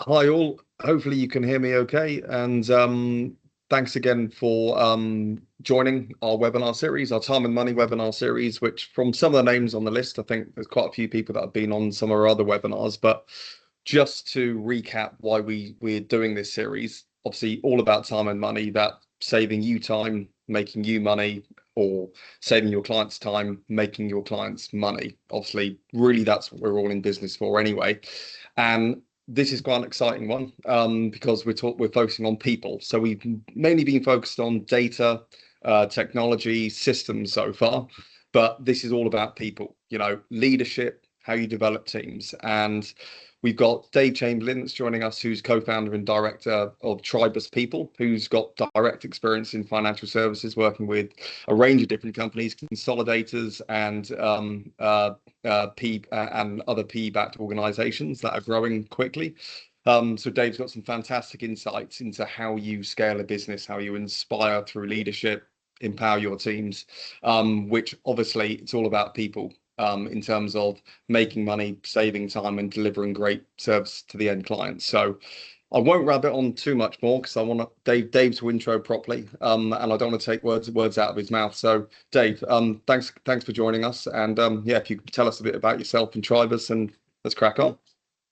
Hi all. Hopefully you can hear me okay. And thanks again for joining our webinar series, our time and money webinar series, which from some of the names on the list, I think there's quite a few people that have been on some of our other webinars. But just to recap why we're doing this series, obviously all about time and money, that saving you time, making you money, or saving your clients time, making your clients money. Obviously, really that's what we're all in business for anyway. And this is quite an exciting one because we're focusing on people. So we've mainly been focused on data, technology, systems so far, but this is all about people, leadership, how you develop teams. And we've got Dave Chamberlain that's joining us, who's co-founder and director of Tribus People, who's got direct experience in financial services, working with a range of different companies, consolidators, and and other PE-backed organizations that are growing quickly. So Dave's got some fantastic insights into how you scale a business, how you inspire through leadership, empower your teams, which obviously it's all about people in terms of making money, saving time, and delivering great service to the end client. So I won't rabbit on too much more because I want Dave to intro properly, and I don't want to take words out of his mouth. So Dave, thanks for joining us, and yeah, if you could tell us a bit about yourself and Tribus, and let's crack on.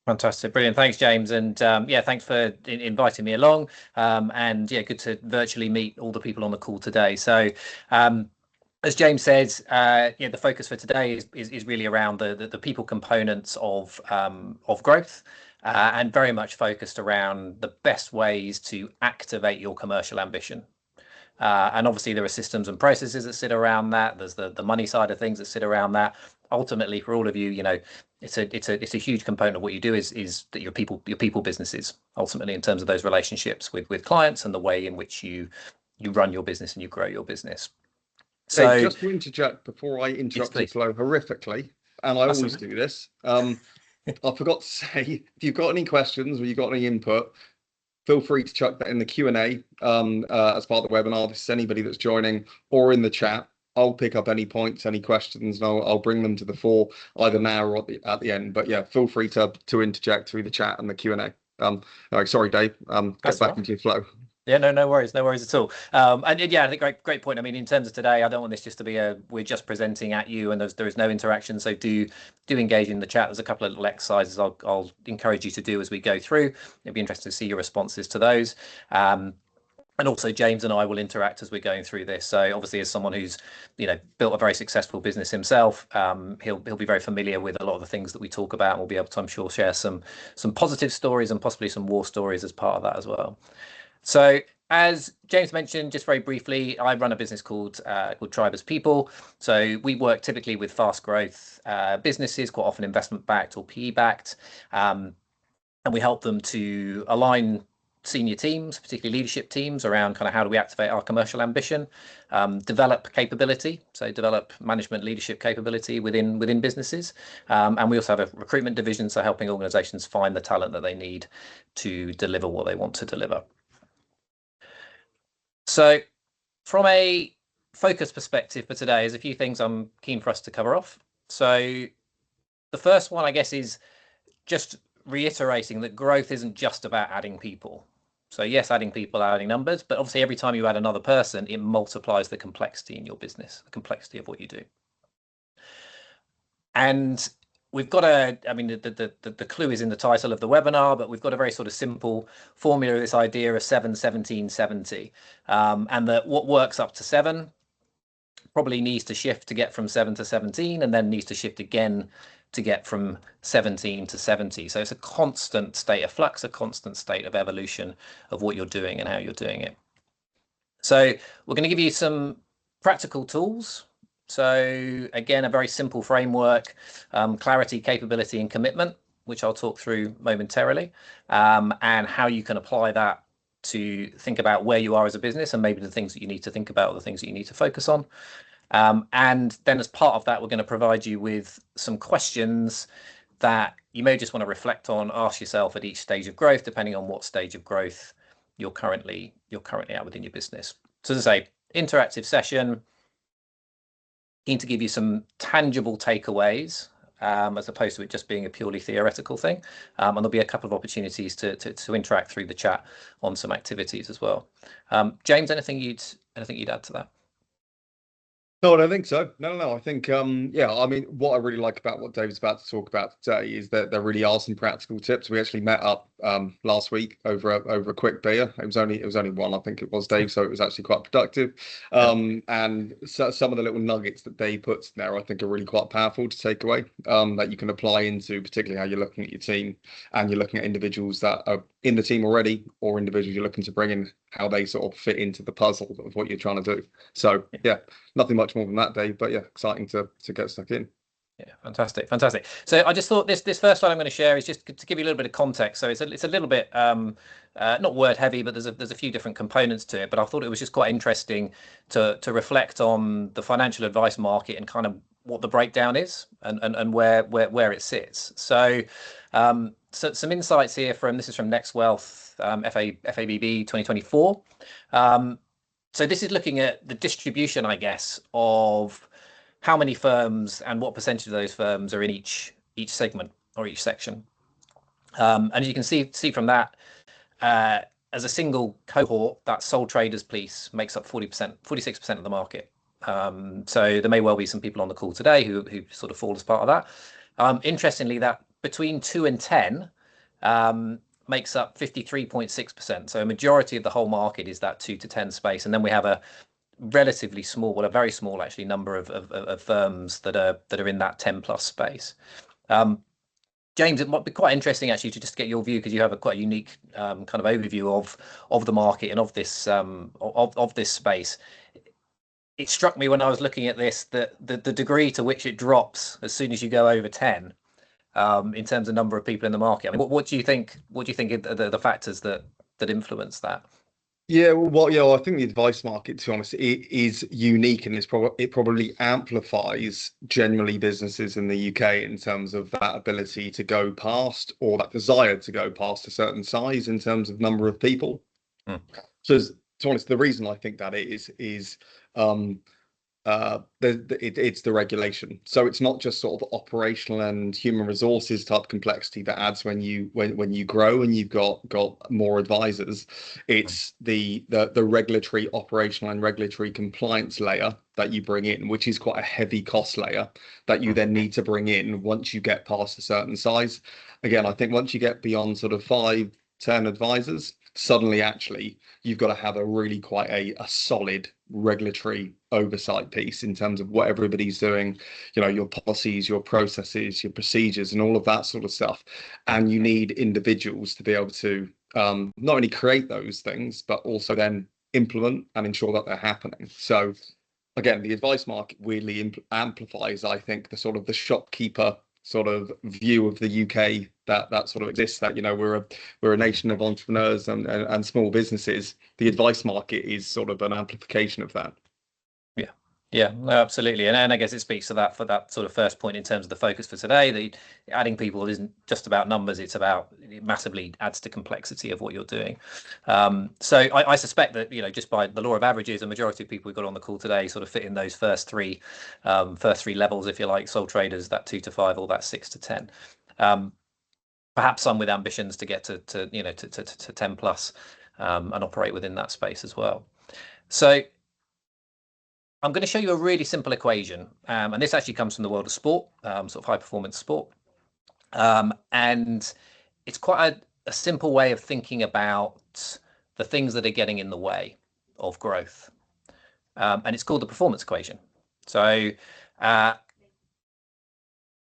Fantastic, brilliant. Thanks, James, and yeah, thanks for inviting me along. And yeah, good to virtually meet all the people on the call today. So, as James says, the focus for today is really around the people components of growth, and very much focused around the best ways to activate your commercial ambition. And obviously there are systems and processes that sit around that. There's the money side of things that sit around that. Ultimately, for all of you, it's a huge component of what you do is that your people businesses, ultimately, in terms of those relationships with clients and the way in which you run your business and you grow your business. So Dave, just to interject before I interrupt your flow horrifically, and I always do this, I forgot to say, if you've got any questions or you've got any input, feel free to chuck that in the Q&A as part of the webinar. This is anybody that's joining, or in the chat. I'll pick up any points, any questions, and I'll bring them to the fore either now or at the end. But yeah, feel free to interject through the chat and the Q&A. Sorry, Dave. Get back into your flow. Yeah, no worries at all. And yeah, I think great point. I mean, in terms of today, I don't want this just to be we're just presenting at you and there is no interaction. So do engage in the chat. There's a couple of little exercises I'll encourage you to do as we go through. It'd be interesting to see your responses to those. And also James and I will interact as we're going through this. So obviously, as someone who's built a very successful business himself, he'll be very familiar with a lot of the things that we talk about, and we'll be able to, I'm sure, share some positive stories and possibly some war stories as part of that as well. So as James mentioned, just very briefly, I run a business called Tribus People. So we work typically with fast growth businesses, quite often investment backed or PE backed, and we help them to align senior teams, particularly leadership teams, around kind of how do we activate our commercial ambition, develop capability, so develop management leadership capability within businesses, and we also have a recruitment division, so helping organizations find the talent that they need to deliver what they want to deliver. So from a focus perspective for today, there's a few things I'm keen for us to cover off. So the first one, I guess, is just reiterating that growth isn't just about adding people. So yes, adding people, adding numbers, but obviously every time you add another person, it multiplies the complexity in your business, the complexity of what you do. And we've got I mean, the clue is in the title of the webinar, but we've got a very sort of simple formula, this idea of 7, 17, 70. And that what works up to 7 probably needs to shift to get from 7 to 17, and then needs to shift again to get from 17 to 70. So it's a constant state of flux, a constant state of evolution of what you're doing and how you're doing it. So we're going to give you some practical tools. So again, a very simple framework, clarity, capability, and commitment, which I'll talk through momentarily, and how you can apply that to think about where you are as a business and maybe the things that you need to think about or the things that you need to focus on. And then as part of that, we're going to provide you with some questions that you may just want to reflect on, ask yourself at each stage of growth, depending on what stage of growth you're currently at within your business. So as I say, interactive session, keen to give you some tangible takeaways as opposed to it just being a purely theoretical thing. And there'll be a couple of opportunities to interact through the chat on some activities as well. James, anything you'd add to that? No, I don't think so. No. I think, yeah, I mean, what I really like about what David's about to talk about today is that there really are some practical tips. We actually met up last week over a quick beer. It was only one, I think it was, Dave, so it was actually quite productive. And so, some of the little nuggets that Dave puts in there, I think, are really quite powerful to take away, that you can apply into particularly how you're looking at your team and you're looking at individuals that are in the team already or individuals you're looking to bring in, how they sort of fit into the puzzle of what you're trying to do. So, yeah, nothing much more than that, Dave, but yeah, exciting to get stuck in. Yeah, fantastic. So I just thought this first slide I'm going to share is just to give you a little bit of context. So it's a little bit not word heavy, but there's a few different components to it. But I thought it was just quite interesting to reflect on the financial advice market and kind of what the breakdown is and where it sits. So so some insights here this is from Next Wealth FABB 2024. So this is looking at the distribution, I guess, of how many firms and what percentage of those firms are in each segment or each section. And as you can see from that, as a single cohort, that sole traders piece makes up 46% of the market. So there may well be some people on the call today who sort of fall as part of that. Interestingly, that between 2 and 10 makes up 53.6%. So a majority of the whole market is that 2 to 10 space. And then we have a relatively small, well, a very small actually number of firms that are in that 10 plus space. James, it might be quite interesting actually to just get your view, because you have a quite unique kind of overview of the market and of this of this space. It struck me when I was looking at this that the degree to which it drops as soon as you go over 10 in terms of number of people in the market. I mean, what do you think? What do you think are the factors that influence that? Yeah, well, yeah, I think the advice market, to be honest, it is unique, and it probably amplifies generally businesses in the UK in terms of that ability to go past, or that desire to go past a certain size in terms of number of people. So, to be honest, the reason I think that is um, it's the regulation. So it's not just sort of operational and human resources type complexity that adds when you grow and you've got more advisors. It's the regulatory, operational and regulatory compliance layer that you bring in, which is quite a heavy cost layer that you then need to bring in once you get past a certain size. Again, I think once you get beyond sort of 5, 10 advisors, suddenly actually you've got to have a really quite a solid regulatory oversight piece in terms of what everybody's doing, you know, your policies, your processes, your procedures, and all of that sort of stuff. And you need individuals to be able to not only create those things, but also then implement and ensure that they're happening. So again, the advice market weirdly amplifies, I think, the sort of the shopkeeper sort of view of the UK that sort of exists, that, you know, we're a nation of entrepreneurs and small businesses. The advice market is sort of an amplification of that. Yeah, no, absolutely. And I guess it speaks to that for that sort of first point in terms of the focus for today. The adding people isn't just about numbers, it massively adds to complexity of what you're doing. So I suspect that, you know, just by the law of averages, a majority of people we've got on the call today sort of fit in those first three levels, if you like, sole traders, that 2 to 5, or that 6 to 10. Perhaps some with ambitions to get to 10 plus and operate within that space as well. So I'm going to show you a really simple equation, and this actually comes from the world of sport, sort of high performance sport, and it's quite a simple way of thinking about the things that are getting in the way of growth, and it's called the performance equation. So the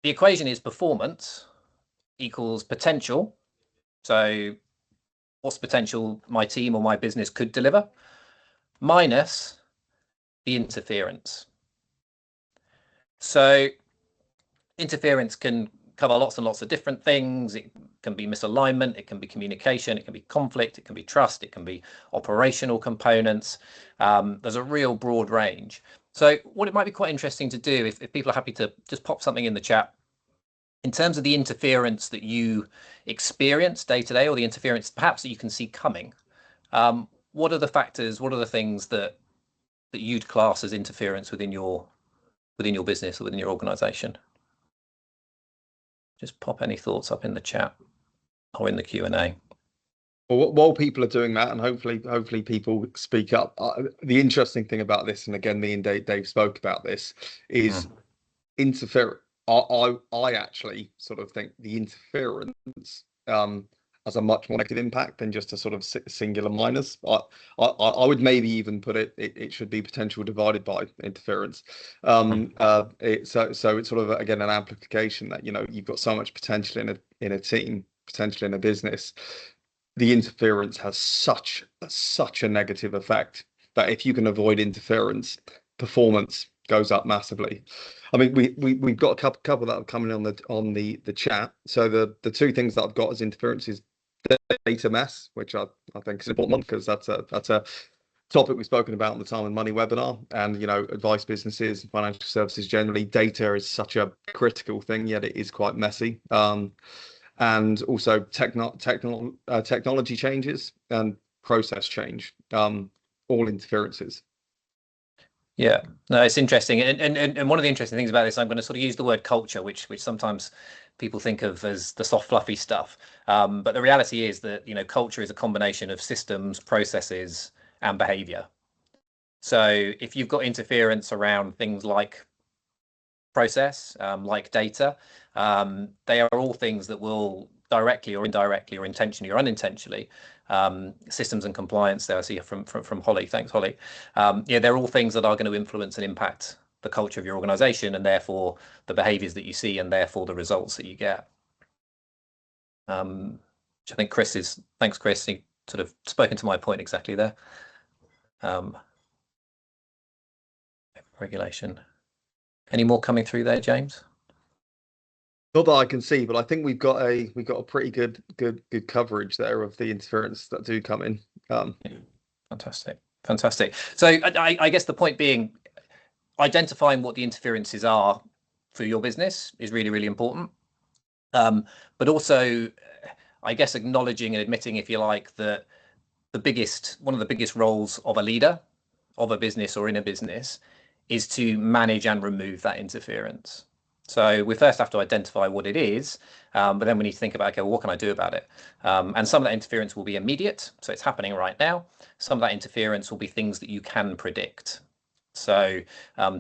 equation is performance equals potential. So what's potential my team or my business could deliver, minus the interference. So interference can cover lots and lots of different things. It can be misalignment, it can be communication, it can be conflict, it can be trust, it can be operational components. There's a real broad range. So what it might be quite interesting to do, if people are happy to just pop something in the chat, in terms of the interference that you experience day to day, or the interference perhaps that you can see coming, what are the factors, what are the things that you'd class as interference within your business or within your organization? just pop any thoughts up in the chat or in the Q&A. Well, while people are doing that, and hopefully people speak up, the interesting thing about this, and again, me and Dave spoke about this, is interference. I actually sort of think the interference has a much more negative impact than just a sort of singular minus. I would maybe even put it should be potential divided by interference. So it's sort of again an amplification that, you know, you've got so much potential in a team, potential in a business. The interference has such a negative effect that if you can avoid interference, performance goes up massively. I mean, we've got a couple that are coming on the chat. So the two things that I've got as interference is data mess, which I think is an important one, because that's a topic we've spoken about in the Time and Money webinar. And, you know, advice businesses, financial services generally, data is such a critical thing, yet it is quite messy. And also technology changes and process change, all interferences. Yeah, no, it's interesting. And one of the interesting things about this, I'm going to sort of use the word culture, which sometimes people think of as the soft, fluffy stuff. But the reality is that, you know, culture is a combination of systems, processes, and behavior. So if you've got interference around things like process, like data, they are all things that will directly or indirectly or intentionally or unintentionally, systems and compliance there I see from Holly, thanks Holly, yeah, they're all things that are going to influence and impact the culture of your organization, and therefore the behaviors that you see, and therefore the results that you get. Which I think thanks Chris, he sort of spoken to my point exactly there. Regulation. Any more coming through there, James? Not that I can see, but I think we've got a pretty good coverage there of the interference that do come in. Yeah. Fantastic. So I guess the point being, identifying what the interferences are for your business is really, really important. But also, I guess, acknowledging and admitting, if you like, that one of the biggest roles of a leader of a business or in a business is to manage and remove that interference. So we first have to identify what it is, but then we need to think about, okay, well, what can I do about it? And some of that interference will be immediate, so it's happening right now. Some of that interference will be things that you can predict. So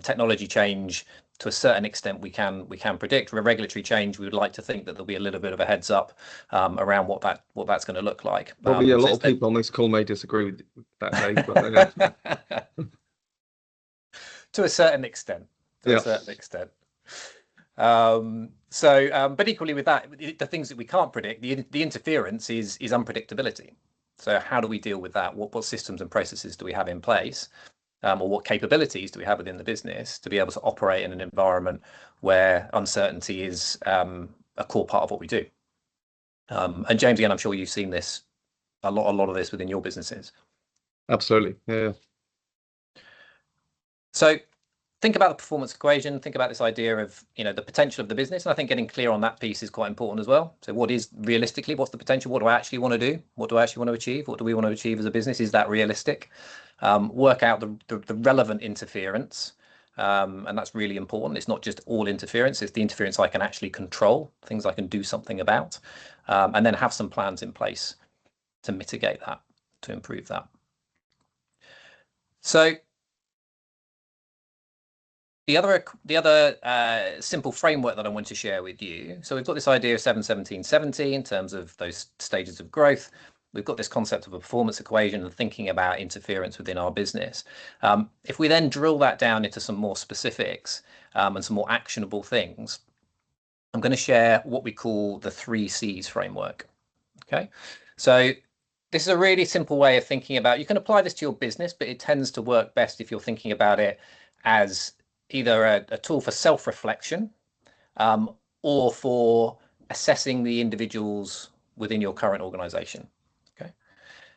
technology change, to a certain extent, we can predict. Regulatory change, we would like to think that there'll be a little bit of a heads up around what that's going to look like. Probably a lot of people on this call may disagree with that, Dave. But to a certain extent. A certain extent. But equally with that, the things that we can't predict, the interference is unpredictability. So how do we deal with that? What systems and processes do we have in place? Or what capabilities do we have within the business to be able to operate in an environment where uncertainty is a core part of what we do? And James, again, I'm sure you've seen this, a lot of this within your businesses. Absolutely, yeah. So think about the performance equation, think about this idea of, you know, the potential of the business. And I think getting clear on that piece is quite important as well. So what is realistically, what's the potential? What do I actually want to do? What do I actually want to achieve? What do we want to achieve as a business? Is that realistic? Work out the relevant interference. And that's really important. It's not just all interference, it's the interference I can actually control, things I can do something about, and then have some plans in place to mitigate that, to improve that. So the other simple framework that I want to share with you. So we've got this idea of 7-17-70 in terms of those stages of growth. We've got this concept of a performance equation and thinking about interference within our business. If we then drill that down into some more specifics and some more actionable things, I'm going to share what we call the 3 C's framework. Okay, so this is a really simple way of thinking about. You can apply this to your business, but it tends to work best if you're thinking about it as either a tool for self-reflection or for assessing the individuals within your current organization. Okay,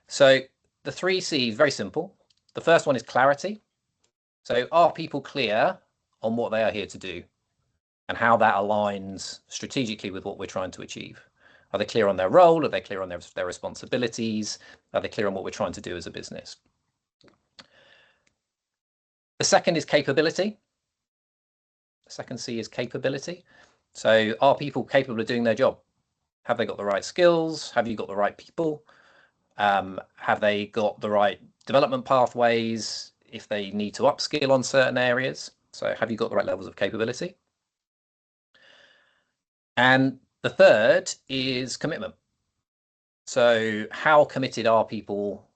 so the 3 C's, very simple. The first one is clarity. So are people clear on what they are here to do and how that aligns strategically with what we're trying to achieve? Are they clear on their role? Are they clear on their responsibilities? Are they clear on what we're trying to do as a business? The second is capability. The second C is capability. So are people capable of doing their job? Have they got the right skills? Have you got the right people? Have they got the right development pathways if they need to upskill on certain areas? So have you got the right levels of capability? And the third is commitment. So how committed are people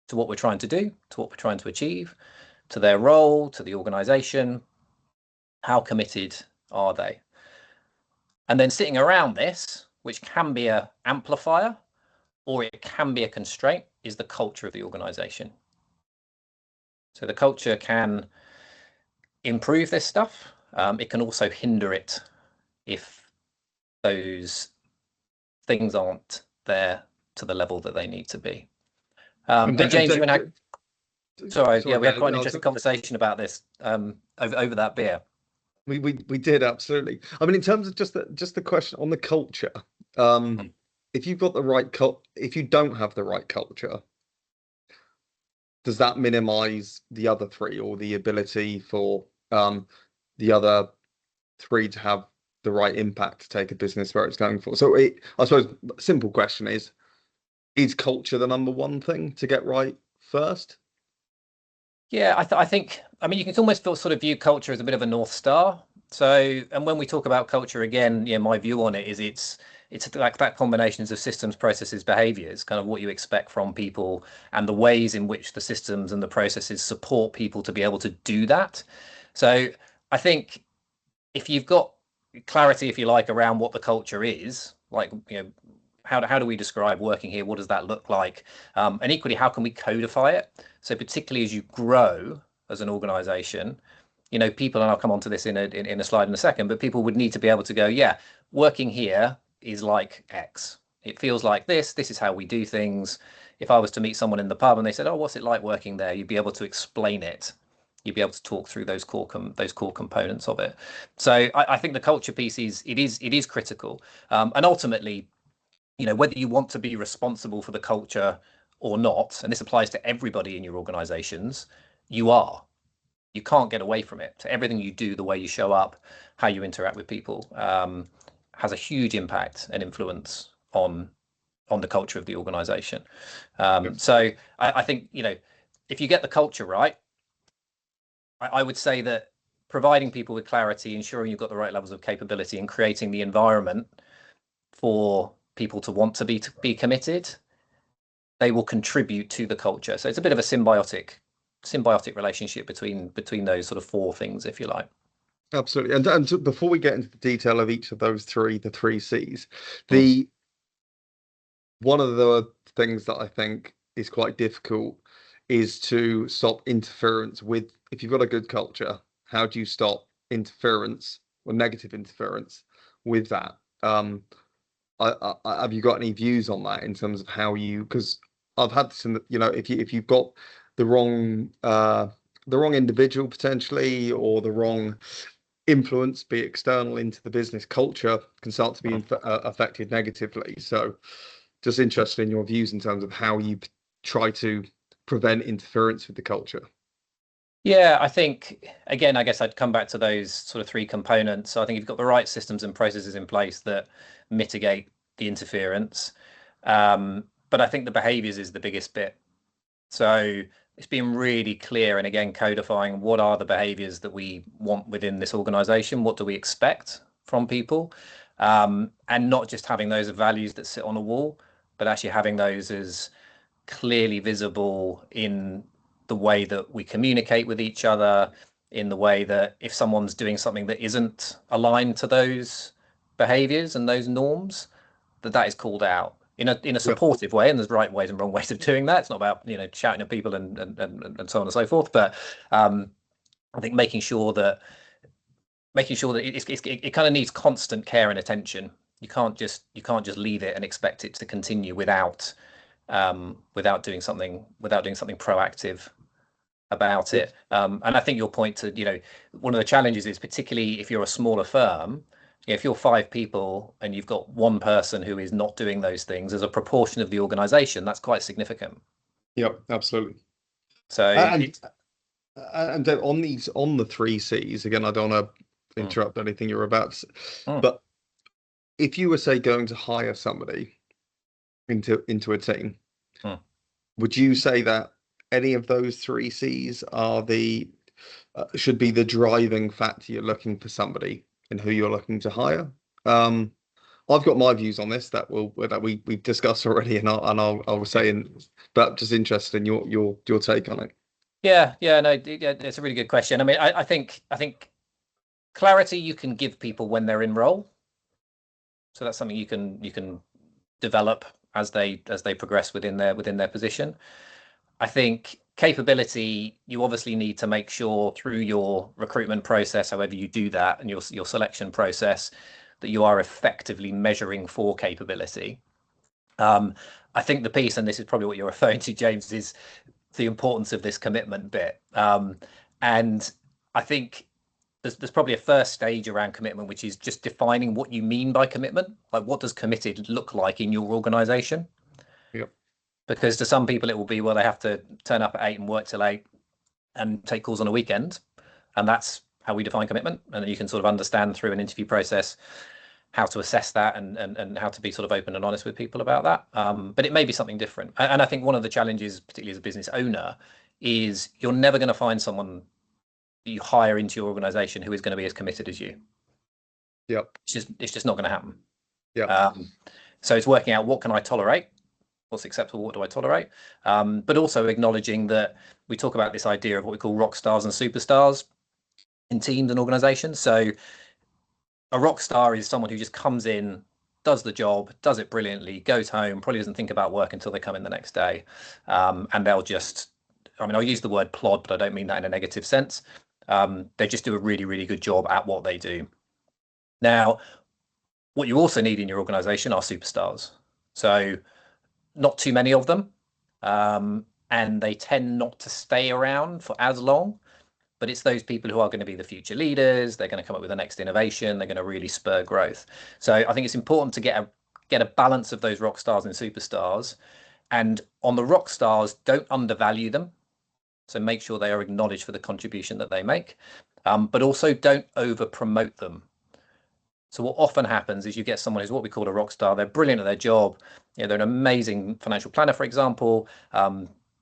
to what we're trying to do, to what we're trying to achieve, to their role, to the organization? How committed are they? And then sitting around this, which can be an amplifier or it can be a constraint, is the culture of the organization. So the culture can improve this stuff. It can also hinder it if those things aren't there to the level that they need to be. And James, you and I, sorry, yeah, we had quite an interesting conversation about this over that beer. We did, absolutely. I mean, in terms of just the question on the culture, if you've got the right if you don't have the right culture, does that minimize the other three, or the ability for the other three to have the right impact to take a business where it's going for? So I suppose simple question is culture the number one thing to get right first? Yeah, I think, I mean, you can almost sort of view culture as a bit of a North Star. So, and when we talk about culture again, yeah, my view on it is it's like that combinations of systems, processes, behaviors, kind of what you expect from people and the ways in which the systems and the processes support people to be able to do that. So I think if you've got clarity, if you like, around what the culture is, like, you know, how do we describe working here? What does that look like? And equally, how can we codify it? So particularly as you grow as an organization, you know, people, and I'll come on to this in a slide in a second, but people would need to be able to go, yeah, working here is like X. It feels like this. This is how we do things. If I was to meet someone in the pub and they said, oh, what's it like working there? You'd be able to explain it. You'd be able to talk through those core components of it. So I think the culture piece is critical. And ultimately, you know, whether you want to be responsible for the culture or not, and this applies to everybody in your organizations, you are. You can't get away from it. So everything you do, the way you show up, how you interact with people, has a huge impact and influence on the culture of the organization. So I think, you know, if you get the culture right, I would say that providing people with clarity, ensuring you've got the right levels of capability, and creating the environment for people to want to be committed, they will contribute to the culture. So it's a bit of a symbiotic relationship between those sort of four things, if you like. Absolutely. And before we get into the detail of each of those three, the three C's, one of the things that I think is quite difficult is to stop interference with, if you've got a good culture, how do you stop interference or negative interference with that? Have you got any views on that in terms of how you, because I've had this in the, you know, if you've got the wrong individual potentially, or the wrong influence, be external, into the business, culture can start to be affected negatively. So just interested in your views in terms of how you try to prevent interference with the culture. Yeah, I think, again, I guess I'd come back to those sort of three components. So I think you've got the right systems and processes in place that mitigate the interference. But I think the behaviors is the biggest bit. So it's being really clear, and again, codifying what are the behaviors that we want within this organization? What do we expect from people? And not just having those values that sit on a wall, but actually having those as clearly visible in the way that we communicate with each other, in the way that if someone's doing something that isn't aligned to those behaviors and those norms, that is called out in a supportive way. And there's right ways and wrong ways of doing that. It's not about, you know, shouting at people and so on and so forth. But I think making sure that it kind of needs constant care and attention. You can't just leave it and expect it to continue without doing something proactive about it. And I think your point to, you know, one of the challenges is, particularly if you're a smaller firm, if you're 5 people and you've got one person who is not doing those things as a proportion of the organization, that's quite significant. Yep, absolutely. So and on the three C's again, I don't want to interrupt anything you're about to say. Mm. But if you were, say, going to hire somebody into a team, Mm. would you say that any of those three C's are the should be the driving factor you're looking for somebody and who you're looking to hire? I've got my views on this that we've discussed already, and I'll say, but just interested in your take on it. Yeah, no, it's a really good question. I mean, I think clarity you can give people when they're in role, so that's something you can develop as they progress within their position. I think capability, you obviously need to make sure through your recruitment process, however you do that, and your selection process, that you are effectively measuring for capability. I think the piece, and this is probably what you're referring to, James, is the importance of this commitment bit. And I think there's probably a first stage around commitment, which is just defining what you mean by commitment. Like, what does committed look like in your organization? Yep. Because to some people it will be, well, they have to turn up at 8 and work till 8 and take calls on a weekend, and that's how we define commitment. And you can sort of understand through an interview process how to assess that and how to be sort of open and honest with people about that. But it may be something different. And I think one of the challenges, particularly as a business owner, is you're never going to find someone you hire into your organization who is going to be as committed as you. Yep. It's just not going to happen. Yeah. So it's working out, what can I tolerate? What's acceptable? What do I tolerate? But also acknowledging that we talk about this idea of what we call rock stars and superstars in teams and organizations. So a rock star is someone who just comes in, does the job, does it brilliantly, goes home, probably doesn't think about work until they come in the next day. And they'll just, I mean, I'll use the word plod, but I don't mean that in a negative sense. They just do a really, really good job at what they do. Now, what you also need in your organization are superstars. So not too many of them. And they tend not to stay around for as long. But it's those people who are going to be the future leaders. They're going to come up with the next innovation. They're going to really spur growth. So I think it's important to get a balance of those rock stars and superstars. And on the rock stars, don't undervalue them. So make sure they are acknowledged for the contribution that they make, but also don't over promote them. So what often happens is you get someone who's what we call a rock star. They're brilliant at their job. You know, they're an amazing financial planner, for example,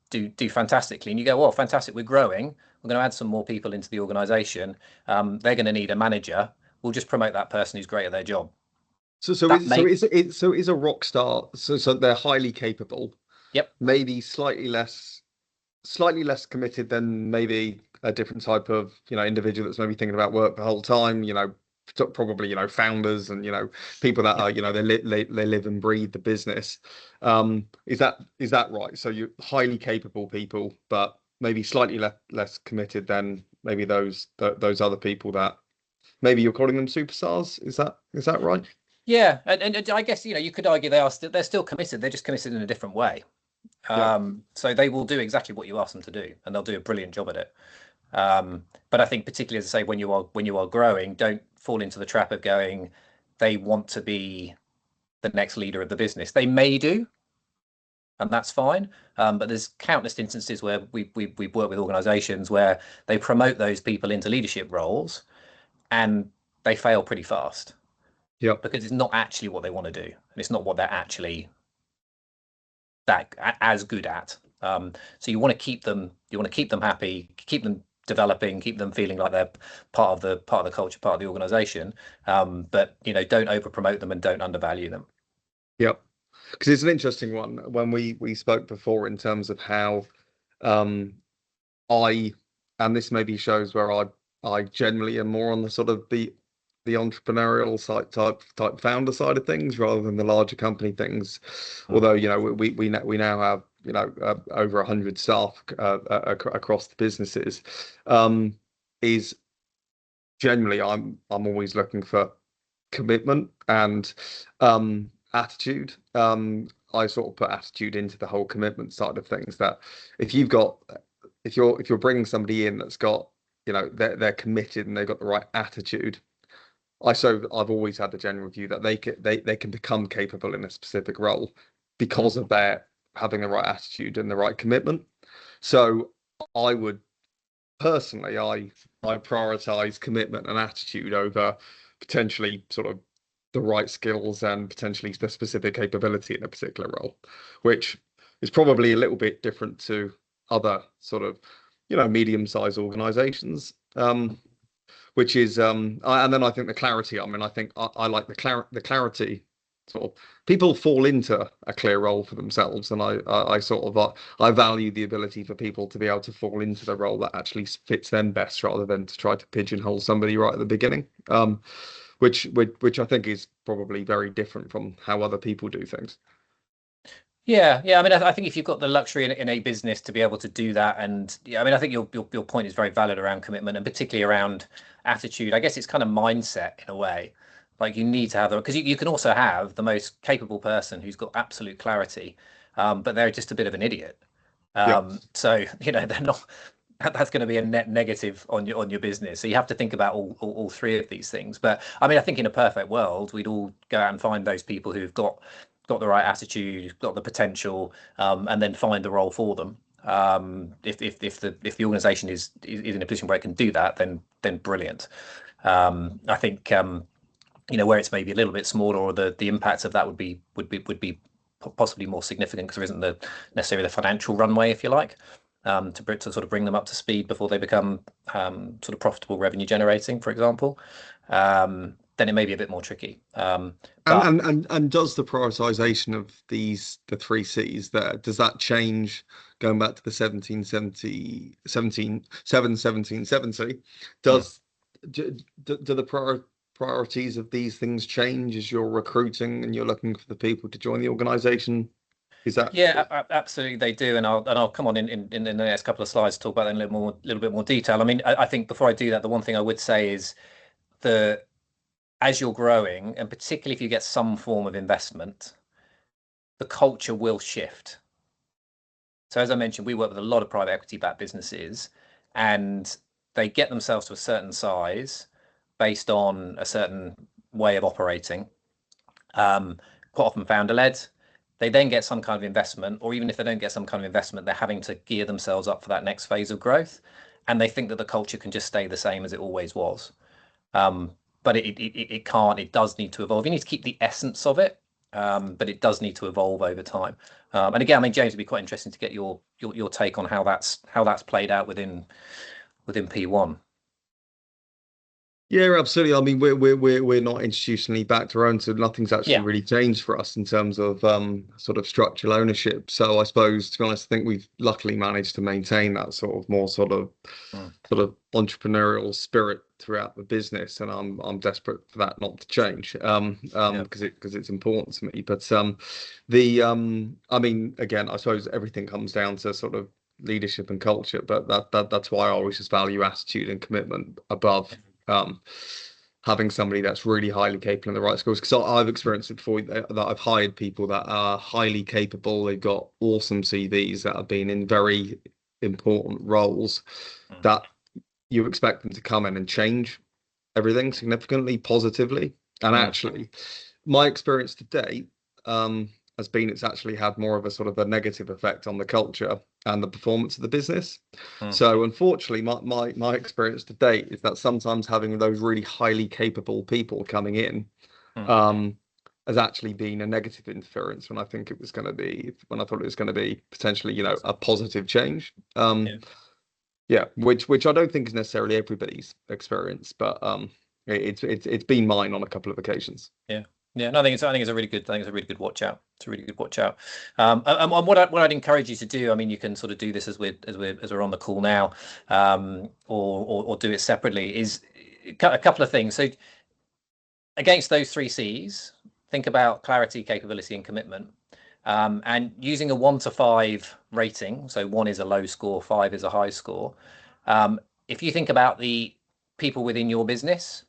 do fantastically. And you go, well, fantastic, we're growing. We're going to add some more people into the organization. They're going to need a manager. We'll just promote that person who's great at their job. So is a rock star. So they're highly capable. Yep. Maybe slightly less committed than maybe a different type of individual that's maybe thinking about work the whole time. Probably founders and people that are they live and breathe the business. Is that right? So you're highly capable people, but maybe slightly less committed than maybe those other people that maybe you're calling them superstars. Is that right? Yeah, and I guess you could argue they're still committed. They're just committed in a different way. So they will do exactly what you ask them to do, and they'll do a brilliant job at it. But I think particularly, as I say, when you are growing, don't fall into the trap of going, they want to be the next leader of the business. They may do, and that's fine. But there's countless instances where we've worked with organizations where they promote those people into leadership roles and they fail pretty fast. Yeah. Because it's not actually what they want to do, and it's not what they're actually that as good at. So you want to keep them happy, keep them developing, keep them feeling like they're part of the culture, part of the organization. But don't over promote them and don't undervalue them. Yep. Because it's an interesting one when we spoke before in terms of how I and this maybe shows where I generally am more on the sort of the entrepreneurial side type founder side of things rather than the larger company things. Although we now have over 100 staff across the businesses. Is generally I'm always looking for commitment and attitude. I sort of put attitude into the whole commitment side of things. That if you're bringing somebody in that's got they're committed and they've got the right attitude. I've always had the general view that they can become capable in a specific role because of their having the right attitude and the right commitment. So I would personally, I prioritize commitment and attitude over potentially sort of the right skills and potentially the specific capability in a particular role, which is probably a little bit different to other sort of, medium-sized organizations. Which is and then I think the clarity. I mean, I think I like the clarity. Sort of people fall into a clear role for themselves, and I sort of I value the ability for people to be able to fall into the role that actually fits them best, rather than to try to pigeonhole somebody right at the beginning. Which I think is probably very different from how other people do things. Yeah, yeah. I mean, I think if you've got the luxury in a business to be able to do that, and yeah, I mean, I think your point is very valid around commitment and particularly around attitude. I guess it's kind of mindset in a way. Like you need to have because you can also have the most capable person who's got absolute clarity, but they're just a bit of an idiot. Yeah. So they're not. That's going to be a net negative on your business. So you have to think about all three of these things. But I mean, I think in a perfect world, we'd all go out and find those people who've got the right attitude, got the potential, and then find the role for them. If the organization is in a position where it can do that, then brilliant. I think where it's maybe a little bit smaller, or the impact of that would be possibly more significant because there isn't necessarily the financial runway, if you like, to sort of bring them up to speed before they become sort of profitable, revenue generating, for example. Then it may be a bit more tricky. But And does the prioritization of the three C's there, does that change going back to the 1770? Does do the priorities of these things change as you're recruiting and you're looking for the people to join the organization? Is that Yeah, absolutely they do, and I'll come on in the next couple of slides to talk about that in a little bit more detail. I mean, I think before I do that, the one thing I would say is the as you're growing, and particularly if you get some form of investment, the culture will shift. So as I mentioned, we work with a lot of private equity backed businesses, and they get themselves to a certain size based on a certain way of operating, quite often founder led. They then get some kind of investment, or even if they don't get some kind of investment, they're having to gear themselves up for that next phase of growth. And they think that the culture can just stay the same as it always was. But it can't, it does need to evolve. You need to keep the essence of it, but it does need to evolve over time. And again, I mean, James, it'd be quite interesting to get your take on how that's played out within P1. Yeah, absolutely. I mean, we're not institutionally backed our own, so nothing's actually Yeah. really changed for us in terms of sort of structural ownership. So I suppose, to be honest, I think we've luckily managed to maintain that sort of more Mm. sort of entrepreneurial spirit throughout the business, and I'm desperate for that not to change, Yeah. because it's important to me. But the I mean, again, I suppose everything comes down to sort of leadership and culture, but that's why I always just value attitude and commitment above um, having somebody that's really highly capable in the right skills. Because I've experienced it before that I've hired people that are highly capable. They've got awesome CVs that have been in very important roles Mm. that you expect them to come in and change everything significantly, positively. And Mm. actually, my experience to date has been it's actually had more of a sort of a negative effect on the culture and the performance of the business. Mm. So unfortunately, my experience to date is that sometimes having those really highly capable people coming in Mm. um, has actually been a negative interference when I think it was going to be when I thought it was going to be potentially, a positive change. Yeah. Yeah, which I don't think is necessarily everybody's experience, but it's been mine on a couple of occasions. Yeah. Yeah, and I think it's a really good. I think it's a really good watch out. It's a really good watch out. And what I'd encourage you to do. I mean, you can sort of do this as we're on the call now, or do it separately. Is a couple of things. So against those three C's, think about clarity, capability, and commitment. And using a 1 to 5 rating, so 1 is a low score, 5 is a high score. If you think about the people within your business,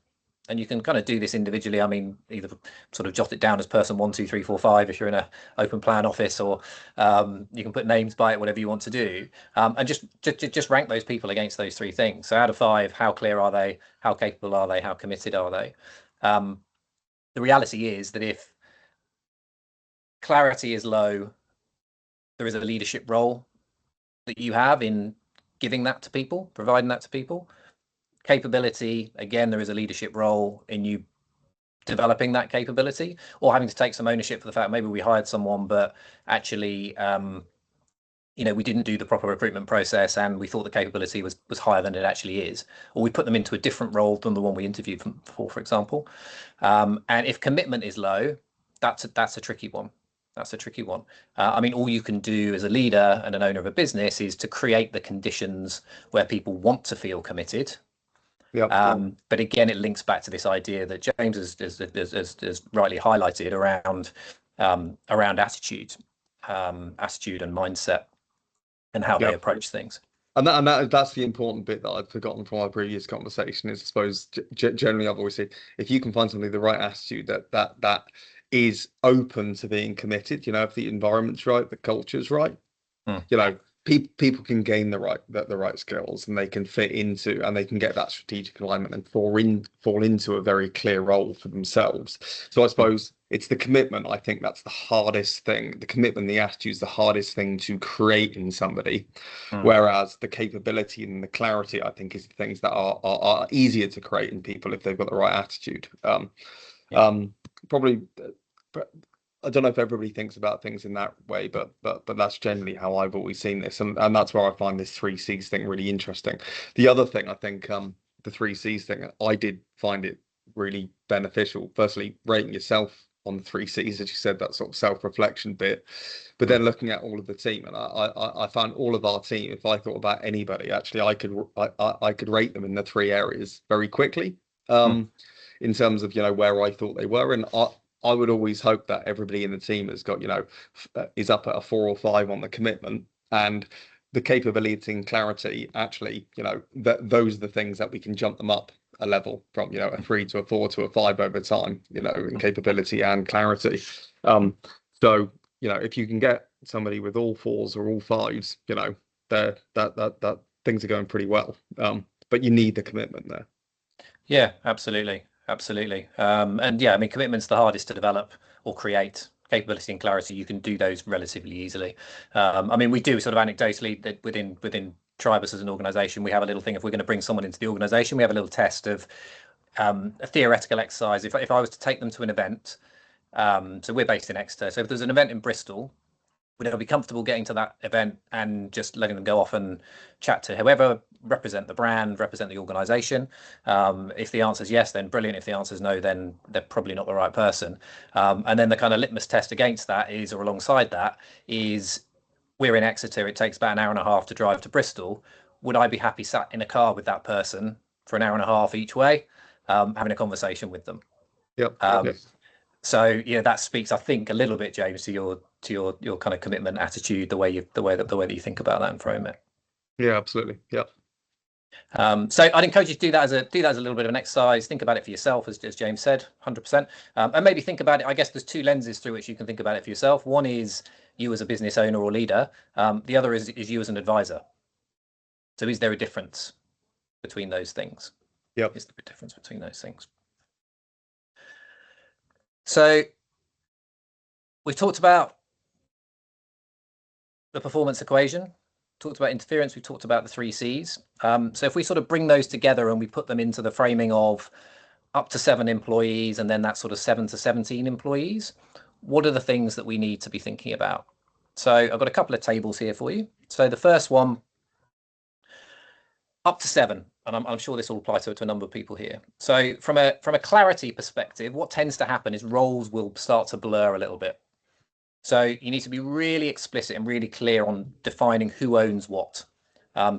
and you can kind of do this individually. I mean, either sort of jot it down as person 1, 2, 3, 4, 5 if you're in a open plan office, or you can put names by it, whatever you want to do, and just rank those people against those three things. So out of 5, how clear are they? How capable are they? How committed are they? The reality is that if clarity is low, there is a leadership role that you have in giving that to people, providing that to people. Capability, again, there is a leadership role in you developing that capability, or having to take some ownership for the fact maybe we hired someone, but actually, we didn't do the proper recruitment process and we thought the capability was higher than it actually is, or we put them into a different role than the one we interviewed for example. And if commitment is low, that's a tricky one. That's a tricky one. All you can do as a leader and an owner of a business is to create the conditions where people want to feel committed. But again, it links back to this idea that James has rightly highlighted around attitude and mindset and how they approach things. And that's the important bit that I've forgotten from our previous conversation is, I suppose, generally I've always said, if you can find somebody the right attitude that is open to being committed, if the environment's right, the culture's right, people can gain the right skills, and they can fit into, and they can get that strategic alignment and fall into a very clear role for themselves. So I suppose it's the commitment. I think that's the hardest thing. The commitment, the attitude is the hardest thing to create in somebody, whereas the capability and the clarity, I think, is the things that are easier to create in people if they've got the right attitude. Probably. I don't know if everybody thinks about things in that way, but that's generally how I've always seen this, and that's where I find this 3Cs thing really interesting. The other thing, I think, the 3Cs thing, I did find it really beneficial. Firstly, rating yourself on the 3Cs, as you said, that sort of self-reflection bit, but then looking at all of the team, and I found all of our team, if I thought about anybody, actually, I could rate them in the 3 areas very quickly, in terms of where I thought they were, and I would always hope that everybody in the team has got, is up at a 4 or 5 on the commitment, and the capability and clarity. Actually, that those are the things that we can jump them up a level from, a 3 to a 4 to a 5 over time, in capability and clarity. So, if you can get somebody with all 4s or all 5s, that things are going pretty well. But you need the commitment there. Yeah, absolutely. And commitment's the hardest to develop or create. Capability and clarity, you can do those relatively easily. We do sort of anecdotally that within Tribus as an organization, we have a little thing. If we're going to bring someone into the organization, we have a little test of a theoretical exercise. If I was to take them to an event, so we're based in Exeter, so if there's an event in Bristol, would I be comfortable getting to that event and just letting them go off and chat to whoever, represent the brand, represent the organization? If the answer is yes, then brilliant. If the answer is no, then they're probably not the right person. And then the kind of litmus test against that is, or alongside that is, we're in Exeter, it takes about an hour and a half to drive to Bristol. Would I be happy sat in a car with that person for an hour and a half each way, having a conversation with them? So that speaks, I think, a little bit, James, to your kind of commitment attitude, the way that you think about that and frame it. Yeah, absolutely. Yeah. So I'd encourage you to do that as a little bit of an exercise. Think about it for yourself, as James said, 100%. And maybe think about it. I guess there's 2 lenses through which you can think about it for yourself. One is you as a business owner or leader. The other is you as an advisor. So is there a difference between those things? Yep. Is there a difference between those things? So we've talked about the performance equation, talked about interference, we've talked about the 3Cs. So if we sort of bring those together and we put them into the framing of up to 7 employees and then that sort of 7 to 17 employees, what are the things that we need to be thinking about? So I've got a couple of tables here for you. So the first one, up to 7, and I'm sure this will apply to a number of people here. So from a clarity perspective, what tends to happen is roles will start to blur a little bit. So you need to be really explicit and really clear on defining who owns what.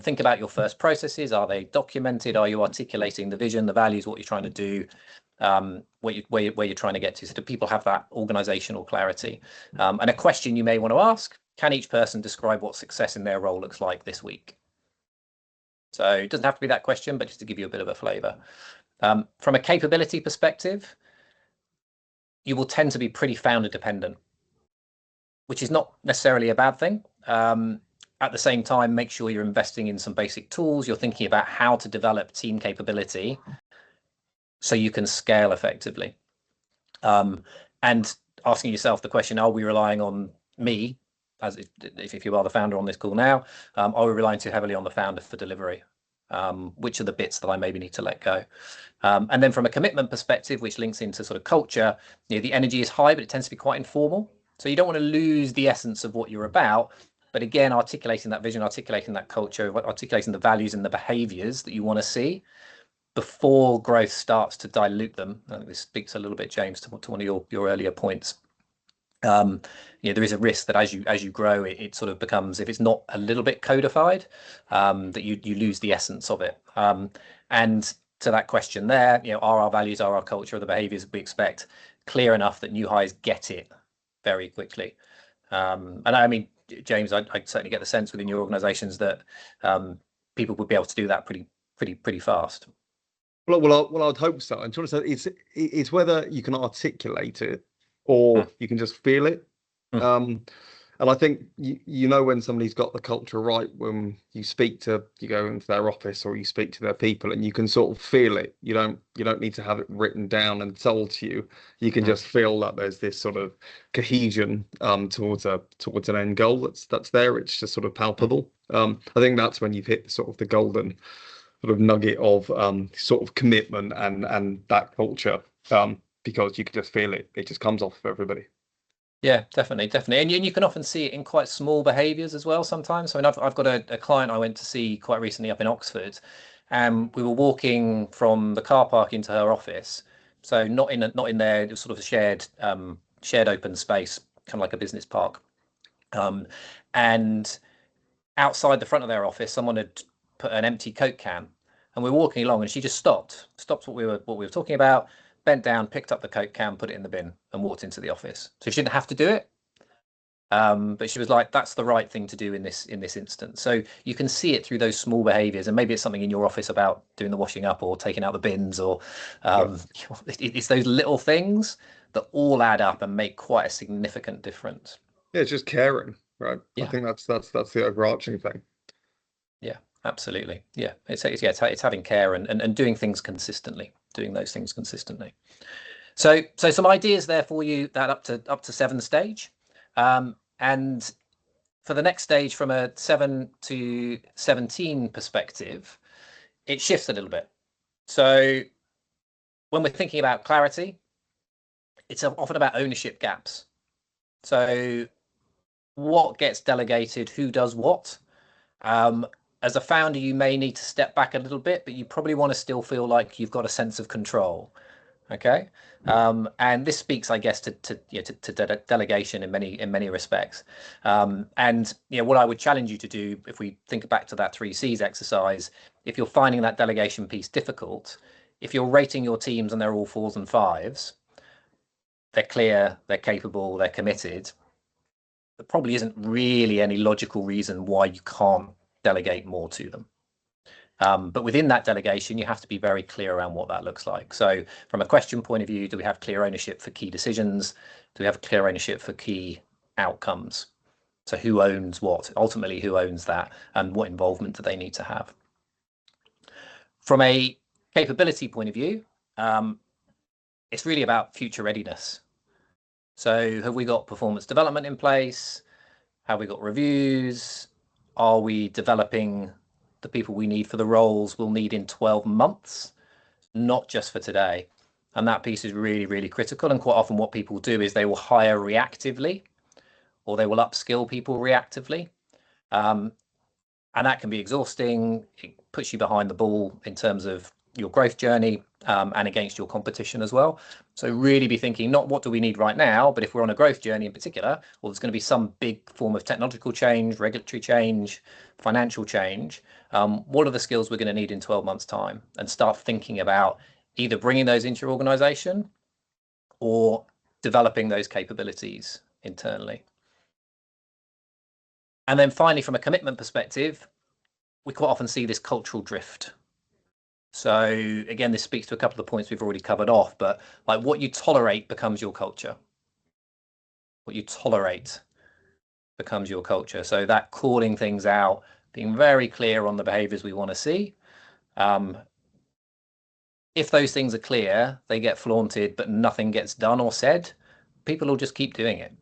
Think about your first processes. Are they documented? Are you articulating the vision, the values, what you're trying to do, where you're trying to get to? So do people have that organizational clarity? And a question you may want to ask, can each person describe what success in their role looks like this week? So it doesn't have to be that question, but just to give you a bit of a flavor. From a capability perspective, you will tend to be pretty founder dependent, which is not necessarily a bad thing. At the same time, make sure you're investing in some basic tools. You're thinking about how to develop team capability so you can scale effectively. And asking yourself the question, are we relying on me, as if you are the founder on this call now, are we relying too heavily on the founder for delivery? Which are the bits that I maybe need to let go? And then from a commitment perspective, which links into sort of culture, the energy is high, but it tends to be quite informal. So you don't want to lose the essence of what you're about. But again, articulating that vision, articulating that culture, articulating the values and the behaviours that you want to see before growth starts to dilute them. I think this speaks a little bit, James, to one of your earlier points. There is a risk that as you grow, it sort of becomes, if it's not a little bit codified, that you lose the essence of it. And to that question there, are our values, are our culture, are the behaviours we expect clear enough that new hires get it very quickly? And I mean, James, I certainly get the sense within your organisations that people would be able to do that pretty fast. Well, I'd hope so. And to be honest, it's whether you can articulate it or you can just feel it. And I think you know when somebody's got the culture right when you go into their office or you speak to their people, and you can sort of feel it. You don't need to have it written down and told to you. You can just feel that there's this sort of cohesion towards an end goal that's there. It's just sort of palpable. I think that's when you've hit sort of the golden sort of nugget of sort of commitment and that culture, because you can just feel it. It just comes off of everybody. Yeah, definitely. And you can often see it in quite small behaviours as well sometimes. So I mean, I've got a client I went to see quite recently up in Oxford, and we were walking from the car park into her office. So not in there, it was sort of a shared open space, kind of like a business park. And outside the front of their office, someone had put an empty Coke can, and we were walking along, and she just stopped what we were talking about, bent down, picked up the Coke can, put it in the bin, and walked into the office. So she didn't have to do it, but she was like, "That's the right thing to do in this instance." So you can see it through those small behaviours, and maybe it's something in your office about doing the washing up or taking out the bins, or it's those little things that all add up and make quite a significant difference. Yeah, it's just caring, right? Yeah. I think that's the overarching thing. Yeah, absolutely. Yeah, it's having care and doing things consistently, doing those things consistently. So some ideas there for you, that up to 7 stage, and for the next stage, from a 7 to 17 perspective, it shifts a little bit. So when we're thinking about clarity, it's often about ownership gaps. So what gets delegated, who does what? As a founder, you may need to step back a little bit, but you probably want to still feel like you've got a sense of control. Okay, and this speaks, I guess, to delegation in many respects. And what I would challenge you to do, if we think back to that 3 C's exercise, if you're finding that delegation piece difficult, if you're rating your teams and they're all 4s and 5s, they're clear, they're capable, they're committed, there probably isn't really any logical reason why you can't delegate more to them. But within that delegation, you have to be very clear around what that looks like. So from a question point of view, do we have clear ownership for key decisions? Do we have clear ownership for key outcomes? So who owns what? Ultimately, who owns that, and what involvement do they need to have? From a capability point of view, it's really about future readiness. So have we got performance development in place? Have we got reviews? Are we developing the people we need for the roles we'll need in 12 months, not just for today? And that piece is really, really critical. And quite often what people do is they will hire reactively, or they will upskill people reactively. And that can be exhausting. It puts you behind the ball in terms of your growth journey, and against your competition as well. So really be thinking, not what do we need right now, but if we're on a growth journey in particular, well, there's going to be some big form of technological change, regulatory change, financial change. What are the skills we're going to need in 12 months' time? And start thinking about either bringing those into your organization or developing those capabilities internally. And then finally, from a commitment perspective, we quite often see this cultural drift. So again, this speaks to a couple of the points we've already covered off, but like what you tolerate becomes your culture. What you tolerate becomes your culture. So that calling things out, being very clear on the behaviors we want to see. If those things are clear, they get flaunted, but nothing gets done or said, people will just keep doing it.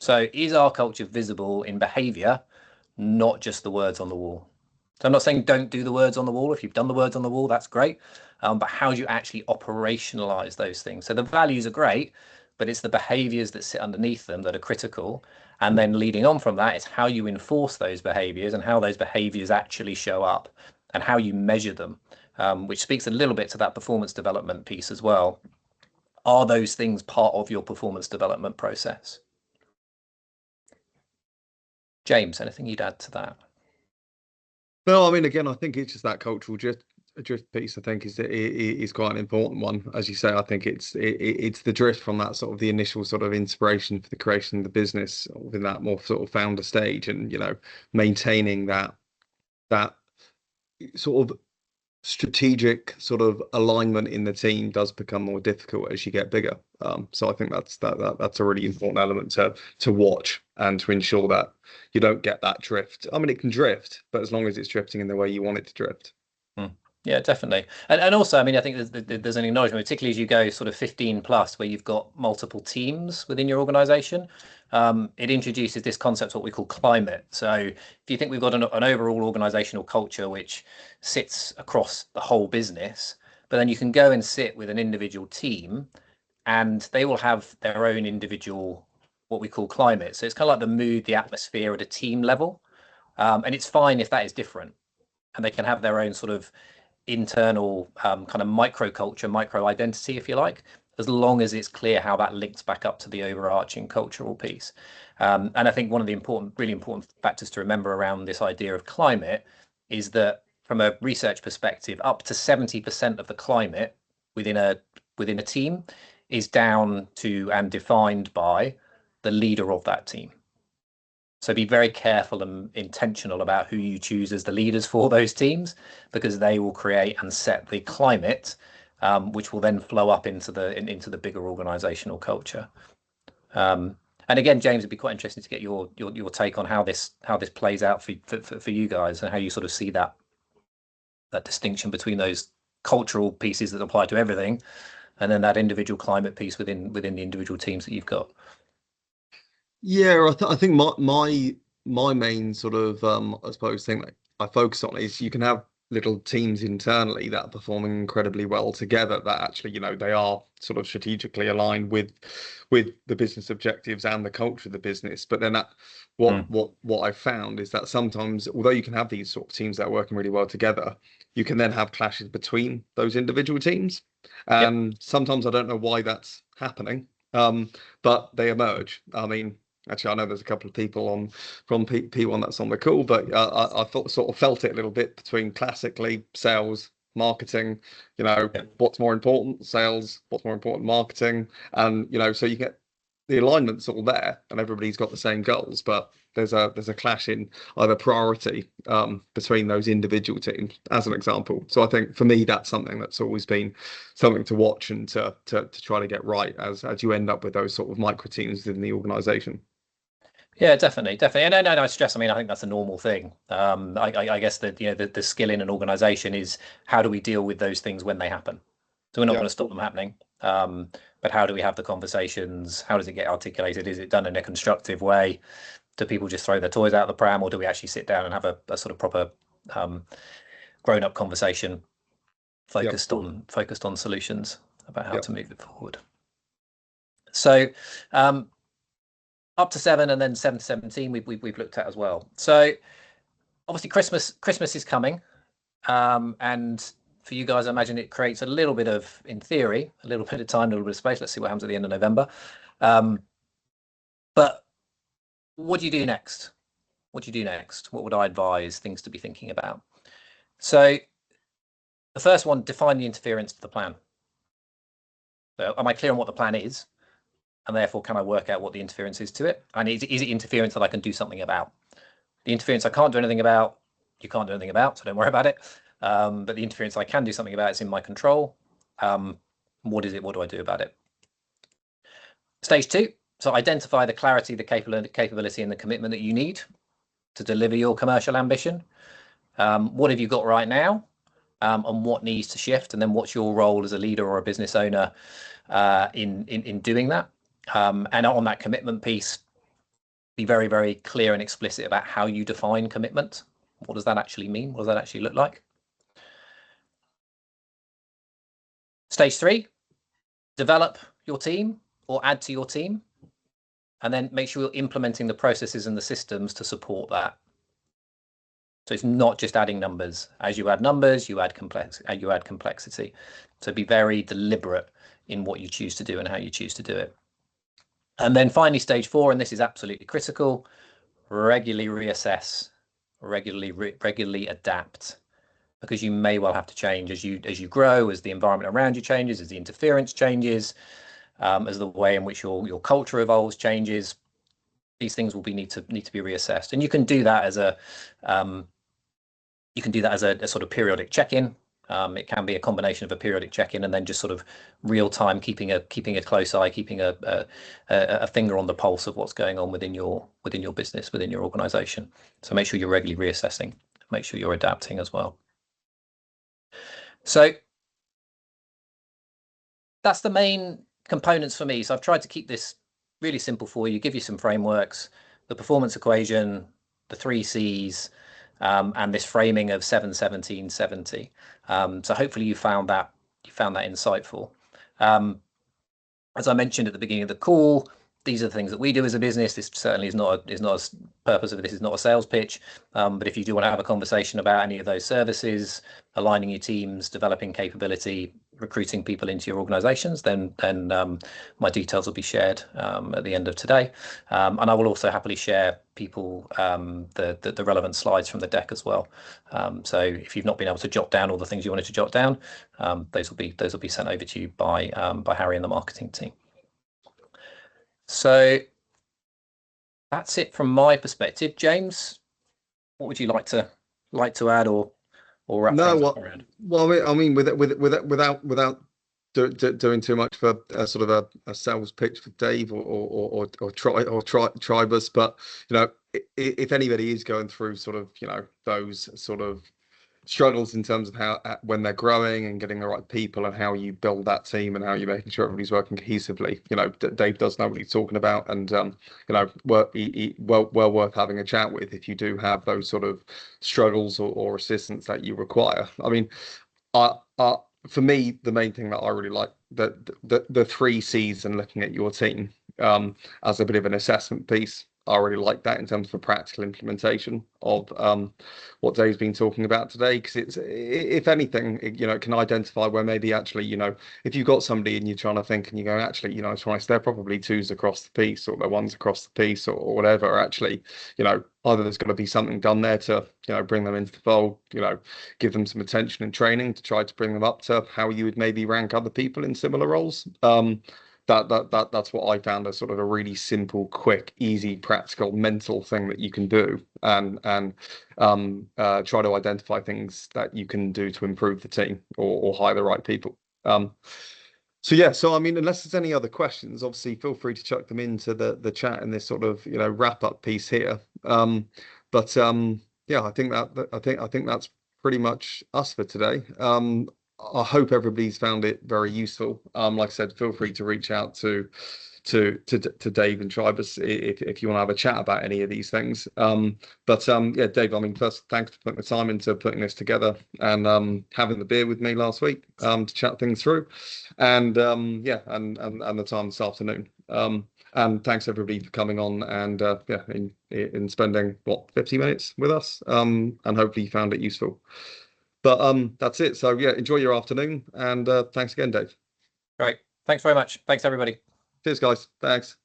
So is our culture visible in behavior, not just the words on the wall? So I'm not saying don't do the words on the wall. If you've done the words on the wall, that's great. But how do you actually operationalize those things? So the values are great, but it's the behaviors that sit underneath them that are critical. And then leading on from that is how you enforce those behaviors and how those behaviors actually show up and how you measure them, which speaks a little bit to that performance development piece as well. Are those things part of your performance development process? James, anything you'd add to that? No, I mean, again, I think it's just that cultural drift piece. I think is quite an important one, as you say. I think it's the drift from that sort of the initial sort of inspiration for the creation of the business within that more sort of founder stage, and maintaining that sort of strategic sort of alignment in the team does become more difficult as you get bigger. So I think that's a really important element to watch and to ensure that you don't get that drift. I mean, it can drift, but as long as it's drifting in the way you want it to drift. Yeah, definitely. And also, I mean, I think there's an acknowledgement, particularly as you go sort of 15 plus, where you've got multiple teams within your organization. It introduces this concept, what we call climate. So if you think we've got an overall organizational culture which sits across the whole business, but then you can go and sit with an individual team and they will have their own individual, what we call climate. So it's kind of like the mood, the atmosphere at a team level. And it's fine if that is different. And they can have their own sort of internal kind of microculture, micro identity, if you like, as long as it's clear how that links back up to the overarching cultural piece. And I think one of the really important factors to remember around this idea of climate is that from a research perspective, up to 70% of the climate within a team is down to and defined by the leader of that team. So be very careful and intentional about who you choose as the leaders for those teams, because they will create and set the climate, which will then flow up into the bigger organizational culture. And again, James, it'd be quite interesting to get your take on how this plays out for you guys and how you sort of see that distinction between those cultural pieces that apply to everything, and then that individual climate piece within the individual teams that you've got. Yeah, I think my main sort of I suppose thing that I focus on is you can have little teams internally that are performing incredibly well together, that actually they are sort of strategically aligned with the business objectives and the culture of the business. But then what I've found is that sometimes, although you can have these sort of teams that are working really well together, you can then have clashes between those individual teams, and sometimes I don't know why that's happening, but they emerge. I mean, actually, I know there's a couple of people from P1 that's on the call, but I sort of felt it a little bit between classically sales, marketing. What's more important, sales? What's more important, marketing? And so you get the alignment's all there, and everybody's got the same goals, but there's a clash in either priority between those individual teams, as an example. So I think for me, that's something that's always been something to watch and to try to get right as you end up with those sort of micro teams within the organization. Yeah, definitely. And no, I stress. I mean, I think that's a normal thing. I guess that the skill in an organization is how do we deal with those things when they happen. So we're not going to stop them happening. But how do we have the conversations? How does it get articulated? Is it done in a constructive way? Do people just throw their toys out the pram, or do we actually sit down and have a sort of proper grown-up conversation focused on solutions about how to move it forward? So up to 7 and then 7 to 17 we've looked at as well. So obviously Christmas is coming, and for you guys, I imagine it creates a little bit of, in theory, a little bit of time, a little bit of space. Let's see what happens at the end of November. But what do you do next? What would I advise things to be thinking about? So the first one, define the interference to the plan. So am I clear on what the plan is? And therefore, can I work out what the interference is to it? And is it interference that I can do something about? The interference I can't do anything about, you can't do anything about, so don't worry about it. But the interference I can do something about, it's in my control. What is it? What do I do about it? Stage 2, so identify the clarity, the capability, and the commitment that you need to deliver your commercial ambition. What have you got right now? And what needs to shift? And then what's your role as a leader or a business owner in doing that? And on that commitment piece, be very, very clear and explicit about how you define commitment. What does that actually mean? What does that actually look like? Stage 3, develop your team or add to your team, and then make sure you're implementing the processes and the systems to support that. So it's not just adding numbers. As you add numbers, you add complexity. So be very deliberate in what you choose to do and how you choose to do it. And then finally, stage 4, and this is absolutely critical, regularly reassess, regularly adapt, because you may well have to change as you grow, as the environment around you changes, as the interference changes, as the way in which your culture evolves changes. These things will need to be reassessed, and you can do that as a sort of periodic check-in. It can be a combination of a periodic check-in and then just sort of real time keeping a close eye, keeping a finger on the pulse of what's going on within your business, within your organization. So make sure you're regularly reassessing, make sure you're adapting as well. So that's the main components for me. So I've tried to keep this really simple for you, give you some frameworks, the performance equation, the 3 C's, and this framing of 7-17-70. So hopefully you found that insightful. As I mentioned at the beginning of the call, these are the things that we do as a business. This certainly is not a purpose of this is not a sales pitch. But if you do want to have a conversation about any of those services, aligning your teams, developing capability, recruiting people into your organizations, then my details will be shared at the end of today. And I will also happily share people the relevant slides from the deck as well. So if you've not been able to jot down all the things you wanted to jot down, those will be sent over to you by Harry and the marketing team. So that's it from my perspective. James, what would you like to add or wrap things up around? Well, I mean, without doing too much for a sort of a sales pitch for Dave or Tribus, but if anybody is going through sort of those sort of struggles in terms of how when they're growing and getting the right people and how you build that team and how you're making sure everybody's working cohesively, Dave does know what he's talking about, and well worth having a chat with if you do have those sort of struggles or assistance that you require. I mean, for me, the main thing that I really like, the 3 C's and looking at your team as a bit of an assessment piece. I really like that in terms of a practical implementation of what Dave's been talking about today, because it's, if anything, it can identify where maybe actually, if you've got somebody and you're trying to think and you go, actually, twice, they're probably 2s across the piece or they're 1s across the piece or whatever. Actually, either there's got to be something done there to, bring them into the fold, give them some attention and training to try to bring them up to how you would maybe rank other people in similar roles. That's what I found as sort of a really simple, quick, easy, practical, mental thing that you can do, and try to identify things that you can do to improve the team or hire the right people. So yeah, so I mean, unless there's any other questions, obviously feel free to chuck them into the chat in this sort of wrap up piece here. Yeah, I think that's pretty much us for today. I hope everybody's found it very useful. Like I said, feel free to reach out to Dave and Tribus if you want to have a chat about any of these things. Yeah, Dave, I mean, first, thanks for putting the time into putting this together and having the beer with me last week to chat things through, and yeah, and the time this afternoon. And thanks everybody for coming on and yeah, in spending 50 minutes with us. And hopefully you found it useful. But that's it. So yeah, enjoy your afternoon, and thanks again, Dave. Great. Thanks very much. Thanks everybody. Cheers, guys. Thanks.